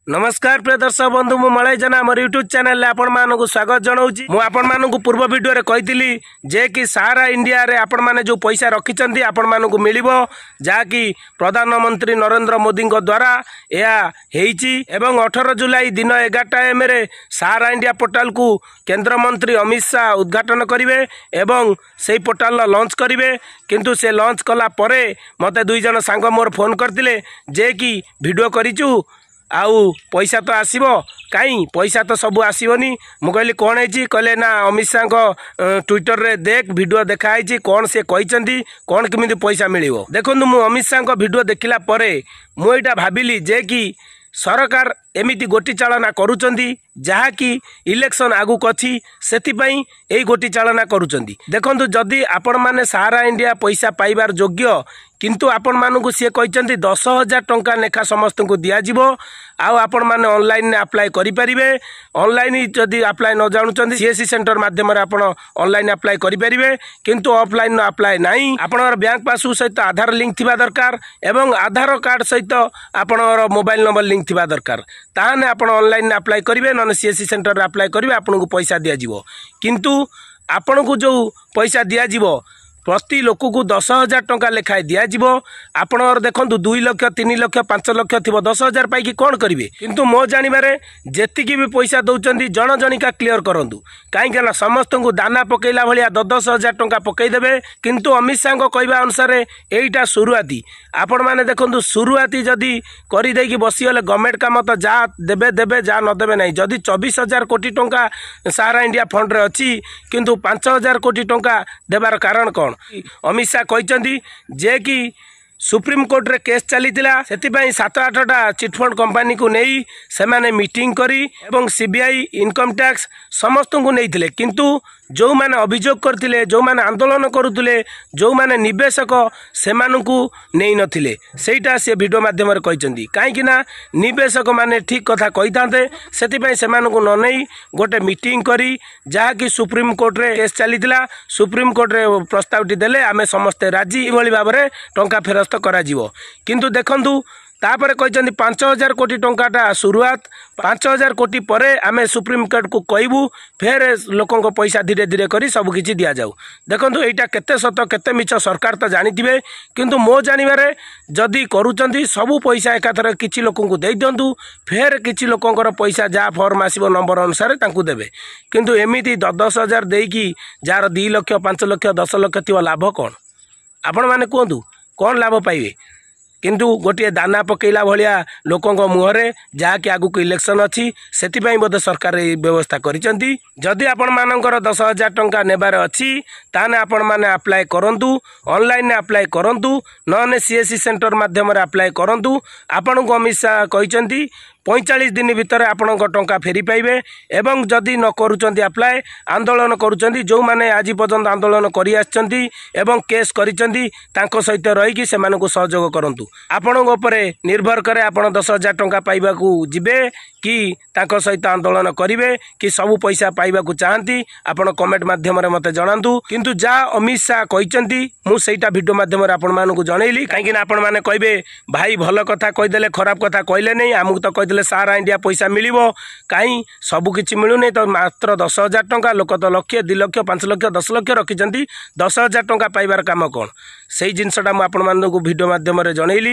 नमस्कार प्रिय दर्शक बंधु मु मलय जना मोर यूट्यूब चैनल रे आपण मानकु स्वागत जनाऊँ। मु आपण मानकु पूर्व वीडियो रे कहितली जे कि सारा इंडिया रे आपण माने जो पैसा रखिचंती आपण मानकु मिलिबो जा कि प्रधानमंत्री नरेंद्र मोदी को द्वारा या हेइची एवं 18 जुलाई दिन 11 AM रे सारा इंडिया पोर्टल को केंद्र मंत्री अमित शाह उद्घाटन करिवे एवं सेही पोर्टल लॉन्च करिवे। किंतु से लॉन्च कला परे मते दुई जन सांग मोर फोन करथिले जे कि वीडियो करिचु आउ पैसा तो आसीबो काई पैसा तो सब आसीबनी। मु कहली कौन है कहले ना अमित शाह को ट्विटर रे देख वीडियो देखाई कौन से कहते कौन केमिति पैसा मिलिबो। देखंतु मु अमित शाह को वीडियो देखिला परे मु एटा भाबिली जे कि सरकार एमिति गोटी चालना करूचंदी जहा कि इलेक्शन आगु कछि सेतिपई एई गोटी चालना करूचंदी। देखंतु जदि आपण माने सारा इंडिया पैसा पाइबार योग्य किंतु आपण मानकु सी कहते 10,000 टंका लेखा समस्त को दिया जिवो आउ आपण माने ऑनलाइन ने अप्लाई करि परिबे। ऑनलाइन जदि अप्लाई न जानुचंदी सीएससी सेंटर माध्यम रे आपण ऑनलाइन अप्लाई करि परिबे किंतु ऑफलाइन न अप्लाई नाही। आपणर बैंक पासबुक सहित आधार लिंक थिबा दरकार एवं आधार कार्ड सहित आपणर मोबाइल नंबर लिंक थिबा दरकार ताने आपण ऑनलाइन ने अप्लाई करिवे न सीएससी सेंटर रे अप्लाई करिवे आपनको पैसा दिया जिवो। किंतु आपनको जो पैसा दिया जिवो प्रति लोक को 10,000 टंका लेखाए दिज्व। आपणर देखो 2 लाख 3 लाख 5 लाख थी 10,000 पाई कौन करेंगे। किंतु मो जानवर जी भी पैसा दौरान जन जनिका क्लीयर करूँ कहीं समस्त को दाना पकईला भाया 10,000 टंका पकईदे। किंतु अमित शाह कहवा अनुसार यहीटा शुरुआती आपण मैंने देखो शुरुआती जदि करदे बसीगले गवर्नमेंट काम तो जहाँ देवे देवे जहाँ नदेवे ना। जदि 24,000 कोटी टंका सारा इंडिया फंड रे अच्छी किंतु 5,000 कोटी टंका देवार कारण कौन। अमित शाह कहते जे कि सुप्रीम कोर्ट रे केस चली 7-8टा चिटफंड कंपनी को नहीं से माने मीटिंग करी एवं सीबीआई इनकम टैक्स समस्त को नहीं थिले। किंतु जो माने अभियोग करथिले जो माने आंदोलन करुथिले जो माने निवेशक से मानकु नहीं नथिले सेटा से वीडियो माध्यम रे कहचंदी काहे ना निवेशक माने ठीक कथा कहितांते सेति पई से मानकु न नहीं गोटे मीटिंग करी जहा कि सुप्रीम कोर्ट रे केस चलीथिला सुप्रीम कोर्ट रे प्रस्तावटी देले आमे समस्त राजी इभली भाव रे टंका फेरस्त करा जिवो। किंतु देखंतु तापर कहते 5,000 कोटी टंकाटा शुरुआत 5,000 कोटी परे आमे सुप्रीम कोर्ट को कहबू फेर लोकों को पैसा धीरे धीरे करी सब किछि दिया जाऊ। देखंतु एटा केते सत केते मिछ सरकार तो जानिथिबे किंतु मो जानिबारे जदि करूचंदी सब पैसा एकाथर किछि लोकों को दे दियंतु फेर किछि लोकों पैसा जा फॉर्म आसीबो नंबर अनुसार तांकु देबे। किंतु एमिति 10,000 देकी जार 2 लाख 5 लाख 10 लाख थिबा लाभ कोन आपण माने कहंतु कौन लाभ पाइबे। किंतु गोटे दाना पकईला भाया लोकों मुहरे जहाँकि आगु इलेक्शन अच्छी से बोधे सरकार व्यवस्था करिसेंती। जदि आपण मानकर 10,000 टंका नेबार अच्छी ताने आपण माने अप्लाई करंतु ऑनलाइन ने अप्लाई करंतु नने सीएससी सेंटर माध्यम रे अप्लाई करंतु। आपण को अमित शाह कहचंती 45 दिन भितर आपण टंका फेरी पाइबे एवं जदि न करूचंती अप्लाई आंदोलन करूचंती जो माने आज पर्यंत आंदोलन करि आछंती एवं केस करिसंती तांको सहित रही से मानकु सहयोग करंतु। आपण ऊपर निर्भर करे आपण 10,000 टंका पाइबाकू जिबे कि तांको सहित आंदोलन करिवे कि सब पैसा पाइबाकू चाहंती आपण कमेंट माध्यम रे मते जणांतु। किंतु जा अमित शाह कहचंती मु सेटा वीडियो माध्यम रे आपण मानकु जणैली काहे कि आपण माने कहबे भाई भल कथा कहिदेले खराब कथा कहले नै आमुक तो कहिदेले सारा इंडिया पैसा मिलिबो काई सब किछि मिलु नै तो मात्र 10,000 टंका लोक तो लक्ष 2 लाख 5 लाख 10 लाख रखिचंती 10,000 टंका पाइबार काम कोन सेही जिंसटा मु आपण मानकु वीडियो माध्यम रे जणैली।